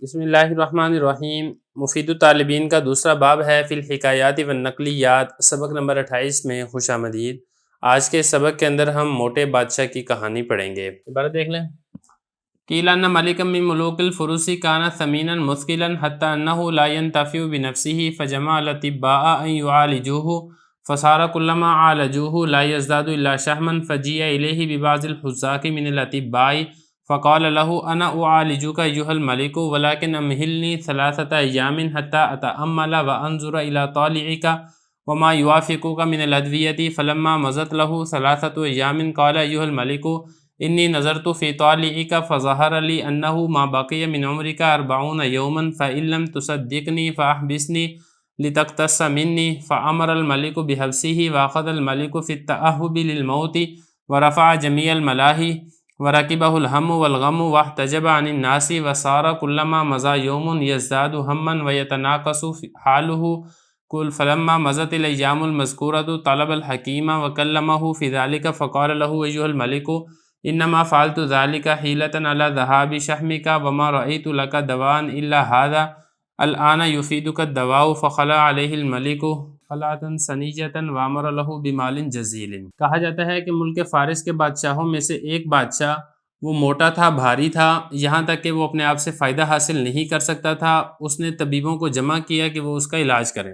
بسم اللہ الرحمن الرحیم۔ مفید الطالبین کا دوسرا باب ہے فی الحکایات والنقلیات، سبق نمبر 28 میں خوش آمدید۔ آج کے سبق کے اندر ہم موٹے بادشاہ کی کہانی پڑھیں گے۔ عبارت دیکھ لیں۔ قیل ان ملکا من ملوک الفرس کان ثمینا مثقلا حتی انہ لا ینتفع بنفسہ فجمع الاطباء ان یعالجوہ فصار کلما عالجوہ لا یزداد الا شحما فجیء الیہ ببعض الحذاق من الاطباء فقال له انا اعالجك ايها الملك ولكن امهلني 3 ايام حتى اتامل وانظر الى طالعك وما يوافقك من الادويه فلما مضت له 3 ايام قال ايها الملك اني نظرت في طالعك فظهر لي انه ما بقي من عمرك 40 يوما فان لم تصدقني فاحبسني لتقتص مني فامر الملك بحبسه واخذ الملك في التاهب للموت ورفع جميع الملاهي ورکبہ الہم والغم واحتجب عن الناس وصار كلما مضى يوم يزداد ہما ويتناقص حاله كل فلما مضت الايام المذكورة طلب الحكيم وكلمه في ذلك فقال له ايها الملك انما فعلت ذلك حيلة على ذهاب شحمك وما رأيت لك دواء الا هذا الآن يفيدك الدواء فخلع عليه الملك خلعة سنیجة وامر له بمال جزیل۔ کہا جاتا ہے کہ ملک فارس کے بادشاہوں میں سے ایک بادشاہ وہ موٹا تھا، بھاری تھا، یہاں تک کہ وہ اپنے آپ سے فائدہ حاصل نہیں کر سکتا تھا۔ اس نے طبیبوں کو جمع کیا کہ وہ اس کا علاج کریں،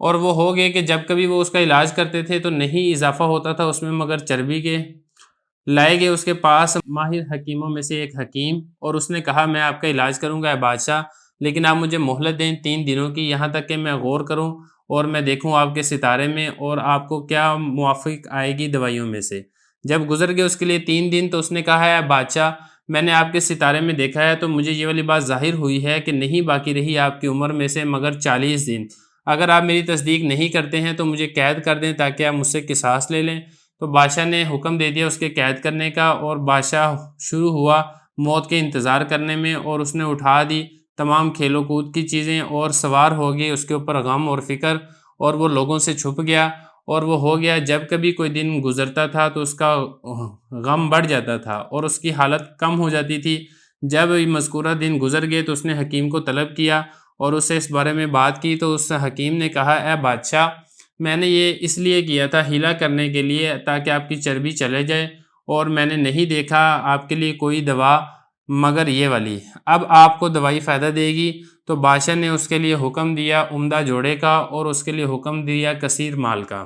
اور وہ ہو گئے کہ جب کبھی وہ اس کا علاج کرتے تھے تو نہیں اضافہ ہوتا تھا اس میں مگر چربی کے۔ لائے گئے اس کے پاس ماہر حکیموں میں سے ایک حکیم، اور اس نے کہا میں آپ کا علاج کروں گا اے بادشاہ، لیکن آپ مجھے مہلت دیں 3 دنوں کی، یہاں تک کہ میں غور کروں اور میں دیکھوں آپ کے ستارے میں اور آپ کو کیا موافق آئے گی دوائیوں میں سے۔ جب گزر گئے اس کے لیے 3 دن تو اس نے کہا ہے بادشاہ میں نے آپ کے ستارے میں دیکھا ہے تو مجھے یہ والی بات ظاہر ہوئی ہے کہ نہیں باقی رہی آپ کی عمر میں سے مگر 40 دن۔ اگر آپ میری تصدیق نہیں کرتے ہیں تو مجھے قید کر دیں تاکہ آپ مجھ سے قصاص لے لیں۔ تو بادشاہ نے حکم دے دیا اس کے قید کرنے کا، اور بادشاہ شروع ہوا موت کے انتظار کرنے میں، اور اس نے اٹھا دی تمام کھیل و کود کی چیزیں اور سوار ہو گئی اس کے اوپر غم اور فکر، اور وہ لوگوں سے چھپ گیا، اور وہ ہو گیا جب کبھی کوئی دن گزرتا تھا تو اس کا غم بڑھ جاتا تھا اور اس کی حالت کم ہو جاتی تھی۔ جب مذکورہ دن گزر گئے تو اس نے حکیم کو طلب کیا اور اس سے اس بارے میں بات کی، تو اس حکیم نے کہا اے بادشاہ میں نے یہ اس لیے کیا تھا ہیلا کرنے کے لیے تاکہ آپ کی چربی چلے جائے، اور میں نے نہیں دیکھا آپ کے لیے کوئی دوا مگر یہ والی، اب آپ کو دوائی فائدہ دے گی۔ تو بادشاہ نے اس کے لیے حکم دیا عمدہ جوڑے کا، اور اس کے لیے حکم دیا کثیر مال کا۔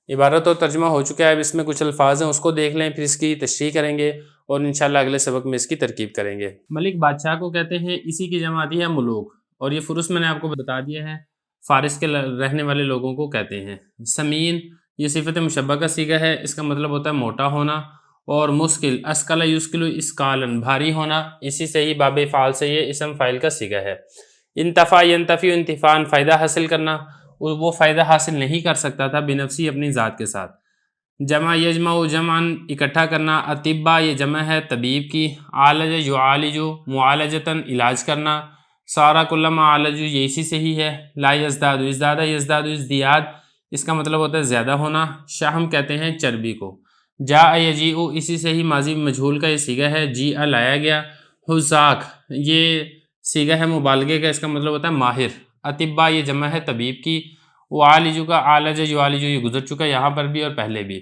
عبارت اور ترجمہ ہو چکا ہے، اب اس میں کچھ الفاظ ہیں اس کو دیکھ لیں، پھر اس کی تشریح کریں گے اور انشاءاللہ اگلے سبق میں اس کی ترکیب کریں گے۔ ملک بادشاہ کو کہتے ہیں، اسی کی جمع آتی ہے ملوک، اور یہ فرس میں نے آپ کو بتا دیا ہے فارس کے رہنے والے لوگوں کو کہتے ہیں۔ سمین یہ صفت مشبہ کا صیغہ ہے، اس کا مطلب ہوتا ہے موٹا ہونا، اور مسکل اسکل یسکل اسکالن بھاری ہونا، اسی سے ہی باب فعال سے یہ اسم فاعل کا صیغہ ہے۔ انتفع ینتفع انتفاعن فائدہ حاصل کرنا، وہ فائدہ حاصل نہیں کر سکتا تھا بنفسی اپنی ذات کے ساتھ۔ جمع یجمع جمعن اکٹھا کرنا، اطباء یہ جمع ہے طبیب کی، عالج یعالج معالجتاً علاج کرنا، سارا کلما عالج یہ اسی سے ہی ہے۔ لا یزداد ازداد یزداد ازدیاد اس کا مطلب ہوتا ہے زیادہ ہونا، شحم کہتے ہیں چربی کو۔ جاء یجیء اسی سے ہی ماضی مجہول کا یہ صیغہ ہے، جیء لایا گیا۔ حذاق یہ صیغہ ہے مبالغے کا، اس کا مطلب ہوتا ہے ماہر۔ اطباء یہ جمع ہے طبیب کی، وعالج کا عالج یعالج یہ گزر چکا یہاں پر بھی اور پہلے بھی۔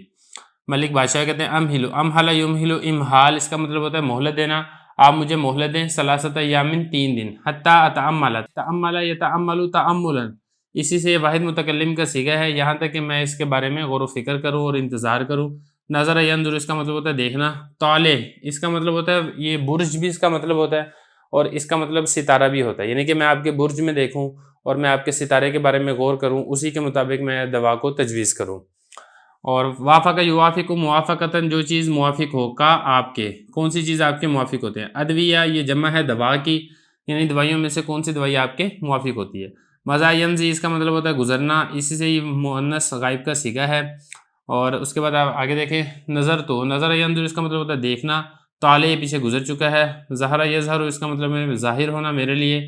ملک بادشاہ کہتے ہیں امہلو امہل یمہل امہال اس کا مطلب ہوتا ہے مہلت دینا، آپ مجھے مہلت دیں 3 ایام 3 دن، حتی اتامل تامل یتامل تاملا اسی سے واحد متکلم کا صیغہ ہے، یہاں تک کہ میں اس کے بارے میں غور و فکر کروں اور انتظار کروں۔ نظر ینظر اس کا مطلب ہوتا ہے دیکھنا، طالع اس کا مطلب ہوتا ہے یہ برج بھی اس کا مطلب ہوتا ہے، اور اس کا مطلب ستارہ بھی ہوتا ہے، یعنی کہ میں آپ کے برج میں دیکھوں اور میں آپ کے ستارے کے بارے میں غور کروں، اسی کے مطابق میں دوا کو تجویز کروں۔ اور وافق یوافق موافقتاً جو چیز موافق ہو کا آپ کے، کون سی چیز آپ کے موافق ہوتے ہیں۔ ادویہ یہ جمع ہے دوا کی، یعنی دوائیوں میں سے کون سی دوائی آپ کے موافق ہوتی ہے۔ مضا ینزی اس کا مطلب ہوتا ہے گزرنا، اسی سے ہی مؤنث غائب کا صیغہ ہے۔ اور اس کے بعد آپ آگے دیکھیں نظر تو نظر ینظر اس کا مطلب ہوتا ہے دیکھنا، طالع پیچھے گزر چکا ہے، ظہر یظہر اس کا مطلب ہے ظاہر ہونا میرے لیے،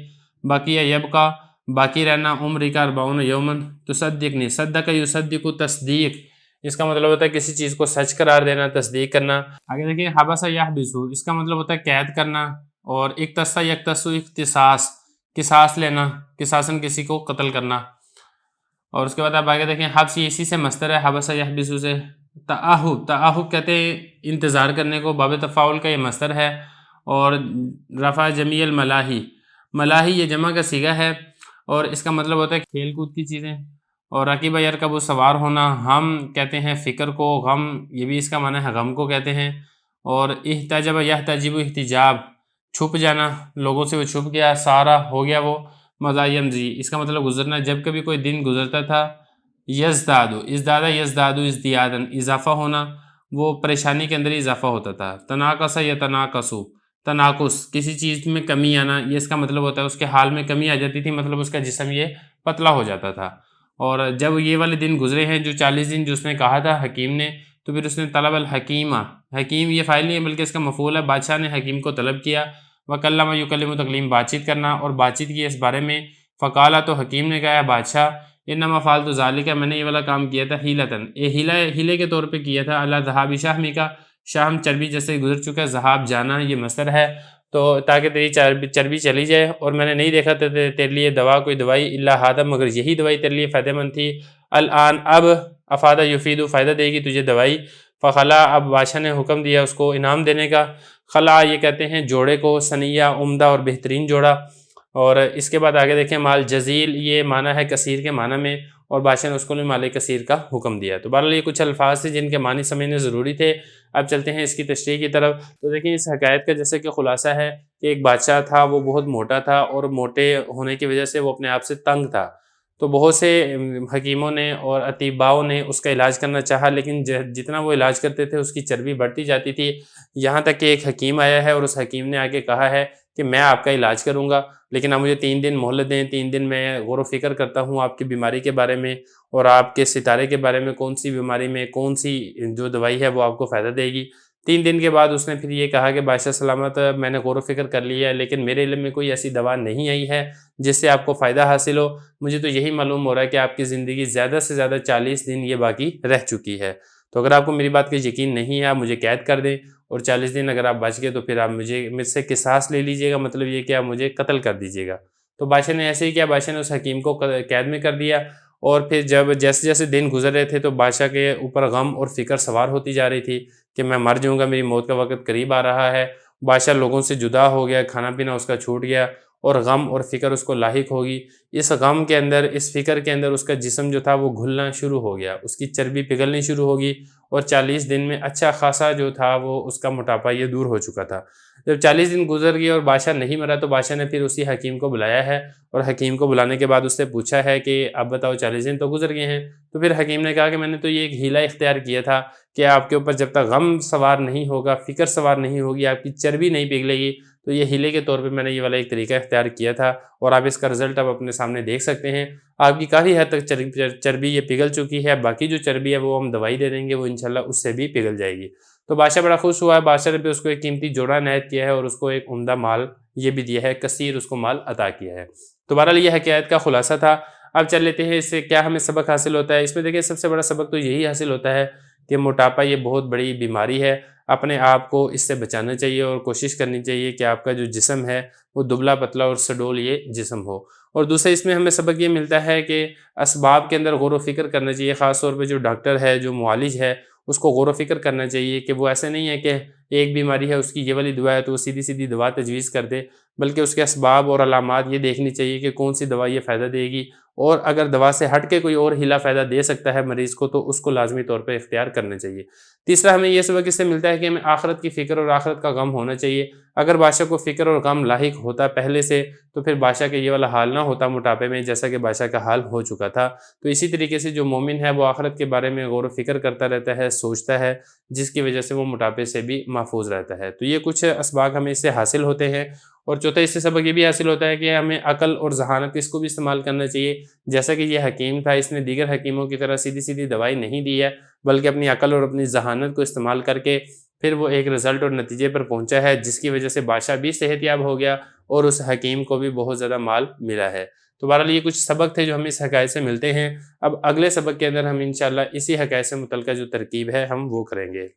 باقی یبقا باقی رہنا، عمر کا 40 یومن، تصدقنی صدق یصدق تصدیق اس کا مطلب ہوتا ہے کسی چیز کو سچ قرار دینا، تصدیق کرنا۔ آگے دیکھیں حبس یحبس اس کا مطلب ہوتا ہے قید کرنا، اور اقتصا یکتسو اختصاص، قصاص لینا، قصاصاً کسی کو قتل کرنا. اور اس کے بعد آپ آگے دیکھیں حبس، یہ اسی سے مصدر ہے، حبس یحبسو سے. تعہب، تعہب کہتے ہیں انتظار کرنے کو، باب تفاعل کا یہ مصدر ہے. اور رفع جمیع الملاہی، ملاہی یہ جمع کا صیغہ ہے اور اس کا مطلب ہوتا ہے کھیل کود کی چیزیں. اور رکیبہ یرکب سوار ہونا، ہم کہتے ہیں فکر کو، غم یہ بھی اس کا معنی ہے غم کو کہتے ہیں. اور احتجب یحتجب احتجاب، چھپ جانا، لوگوں سے وہ چھپ گیا، سارا ہو گیا وہ. مزاحم جی، اس کا مطلب گزرنا، جب کبھی کوئی دن گزرتا تھا. یزدادو، ازدادہ یزدادو ازدیادن، اضافہ ہونا، وہ پریشانی کے اندر اضافہ ہوتا تھا. تناقص یتناقصو، تناقص کسی چیز میں کمی آنا، یہ اس کا مطلب ہوتا ہے اس کے حال میں کمی آ جاتی تھی، مطلب اس کا جسم یہ پتلا ہو جاتا تھا. اور جب یہ والے دن گزرے ہیں جو 40 دن جو اس نے کہا تھا حکیم نے، تو پھر اس نے طلب الحکیمہ، حکیم یہ فاعل نہیں ہے بلکہ اس کا مفعول ہے، بادشاہ نے حکیم کو طلب کیا. وکلم یکلم تکلیم، بات چیت کرنا، اور بات چیت کی اس بارے میں. فقالا، تو حکیم نے کہا بادشاہ، انما فعلت ذالک، میں نے یہ والا کام کیا تھا ہیلتن، ہیلے کے طور پہ کیا تھا، علی ذہاب شحم کا، شحم چربی جیسے گزر چکا، ذہاب جانا یہ مصدر ہے، تو تاکہ تیری چربی چلی جائے. اور میں نے نہیں دیکھا تھا تیرے لیے دوا کوئی دوائی، الا ہادہ، مگر یہی دوائی تیرے لیے فائدہ مند تھی. الان، اب، افادہ یفیدو، فائدہ دے گی تجھے دوائی. فخلا، اب بادشاہ نے حکم دیا اس کو انعام دینے کا. خلا یہ کہتے ہیں جوڑے کو، سنیہ عمدہ اور بہترین جوڑا. اور اس کے بعد آگے دیکھیں مال جزیل، یہ معنی ہے کثیر کے معنی میں، اور بادشاہ نے اس کو بھی مال کثیر کا حکم دیا. تو بہرحال یہ کچھ الفاظ تھے جن کے معنی سمجھنے ضروری تھے. اب چلتے ہیں اس کی تشریح کی طرف. تو دیکھیں اس حکایت کا جیسے کہ خلاصہ ہے کہ ایک بادشاہ تھا، وہ بہت موٹا تھا، اور موٹے ہونے کی وجہ سے وہ اپنے آپ سے تنگ تھا. تو بہت سے حکیموں نے اور اطباؤں نے اس کا علاج کرنا چاہا، لیکن جتنا وہ علاج کرتے تھے اس کی چربی بڑھتی جاتی تھی. یہاں تک کہ ایک حکیم آیا ہے اور اس حکیم نے آگے کہا ہے کہ میں آپ کا علاج کروں گا، لیکن آپ مجھے 3 دن مہلت دیں. 3 دن میں غور و فکر کرتا ہوں آپ کی بیماری کے بارے میں اور آپ کے ستارے کے بارے میں، کون سی بیماری میں کون سی جو دوائی ہے وہ آپ کو فائدہ دے گی. 3 دن کے بعد اس نے پھر یہ کہا کہ بادشاہ سلامت، میں نے غور و فکر کر لیا ہے، لیکن میرے علم میں کوئی ایسی دوا نہیں آئی ہے جس سے آپ کو فائدہ حاصل ہو. مجھے تو یہی معلوم ہو رہا ہے کہ آپ کی زندگی زیادہ سے زیادہ 40 دن یہ باقی رہ چکی ہے. تو اگر آپ کو میری بات کا یقین نہیں ہے، آپ مجھے قید کر دیں، اور 40 دن اگر آپ بچ گئے تو پھر آپ مجھ سے قصاص لے لیجئے گا، مطلب یہ کہ آپ مجھے قتل کر دیجئے گا. تو بادشاہ نے ایسے ہی کیا، بادشاہ نے اس حکیم کو قید میں کر دیا. اور پھر جب جیسے جیسے دن گزر رہے تھے تو بادشاہ کے اوپر غم اور فکر سوار ہوتی جا رہی تھی کہ میں مر جاؤں گا، میری موت کا وقت قریب آ رہا ہے. بادشاہ لوگوں سے جدا ہو گیا، کھانا پینا اس کا چھوٹ گیا، اور غم اور فکر اس کو لاحق ہوگی. اس غم کے اندر، اس فکر کے اندر اس کا جسم جو تھا وہ گھلنا شروع ہو گیا، اس کی چربی پگھلنی شروع ہوگی، اور 40 دن میں اچھا خاصا جو تھا وہ اس کا موٹاپا یہ دور ہو چکا تھا. جب 40 دن گزر گئے اور بادشاہ نہیں مرا تو بادشاہ نے پھر اسی حکیم کو بلایا ہے، اور حکیم کو بلانے کے بعد اس سے پوچھا ہے کہ اب بتاؤ 40 دن تو گزر گئے ہیں. تو پھر حکیم نے کہا کہ میں نے تو یہ ایک ہیلہ اختیار کیا تھا کہ آپ کے اوپر جب تک غم سوار نہیں ہوگا، فکر سوار نہیں ہوگی، آپ کی چربی نہیں پگھلے گی، تو یہ ہیلے کے طور پہ میں نے یہ والا ایک طریقہ اختیار کیا تھا، اور آپ اس کا رزلٹ اب اپنے سامنے دیکھ سکتے ہیں. آپ کی کافی حد تک چربی یہ پگھل چکی ہے، باقی جو چربی ہے وہ ہم دوائی دے دیں گے، وہ انشاءاللہ اس سے بھی پگھل جائے گی. تو بادشاہ بڑا خوش ہوا ہے، بادشاہ نے بھی اس کو ایک قیمتی جوڑا عنایت کیا ہے، اور اس کو ایک عمدہ مال یہ بھی دیا ہے، کثیر اس کو مال عطا کیا ہے. تو بہرحال یہ حکایت کا خلاصہ تھا. اب چل لیتے ہیں اس سے کیا ہمیں سبق حاصل ہوتا ہے. اس میں دیکھیں سب سے بڑا سبق تو یہی حاصل ہوتا ہے کہ موٹاپا یہ بہت بڑی بیماری ہے، اپنے آپ کو اس سے بچانا چاہیے، اور کوشش کرنی چاہیے کہ آپ کا جو جسم ہے وہ دبلا پتلا اور سڈول یہ جسم ہو. اور دوسرے اس میں ہمیں سبق یہ ملتا ہے کہ اسباب کے اندر غور و فکر کرنا چاہیے، خاص طور پہ جو ڈاکٹر ہے، جو معالج ہے، اس کو غور و فکر کرنا چاہیے کہ وہ ایسے نہیں ہے کہ ایک بیماری ہے اس کی یہ والی دوا ہے تو وہ سیدھی سیدھی دوا تجویز کر دے، بلکہ اس کے اسباب اور علامات یہ دیکھنی چاہیے کہ کون سی دوا یہ فائدہ دے گی، اور اگر دوا سے ہٹ کے کوئی اور ہیلا فائدہ دے سکتا ہے مریض کو تو اس کو لازمی طور پہ اختیار کرنا چاہیے. تیسرا ہمیں یہ سبق اس سے ملتا ہے کہ ہمیں آخرت کی فکر اور آخرت کا غم ہونا چاہیے. اگر بادشاہ کو فکر اور غم لاحق ہوتا پہلے سے تو پھر بادشاہ کا یہ والا حال نہ ہوتا موٹاپے میں، جیسا کہ بادشاہ کا حال ہو چکا تھا. تو اسی طریقے سے جو مومن ہے وہ آخرت کے بارے میں غور و فکر کرتا رہتا ہے، سوچتا ہے، جس کی وجہ سے وہ موٹاپے سے بھی محفوظ رہتا ہے. تو یہ کچھ اسباق ہمیں اس سے حاصل ہوتے ہیں. اور چوتھا اس سے سبق یہ بھی حاصل ہوتا ہے کہ ہمیں عقل اور ذہانت اس کو بھی استعمال کرنا چاہیے. جیسا کہ یہ حکیم تھا، اس نے دیگر حکیموں کی طرح سیدھی سیدھی دوائی نہیں دی ہے، بلکہ اپنی عقل اور اپنی ذہانت کو استعمال کر کے پھر وہ ایک رزلٹ اور نتیجے پر پہنچا ہے، جس کی وجہ سے بادشاہ بھی صحت یاب ہو گیا اور اس حکیم کو بھی بہت زیادہ مال ملا ہے. تو بہرحال یہ کچھ سبق تھے جو ہمیں اس حکایت سے ملتے ہیں. اب اگلے سبق کے اندر ہم انشاءاللہ اسی حکایت سے متعلقہ جو ترکیب ہے ہم وہ کریں گے.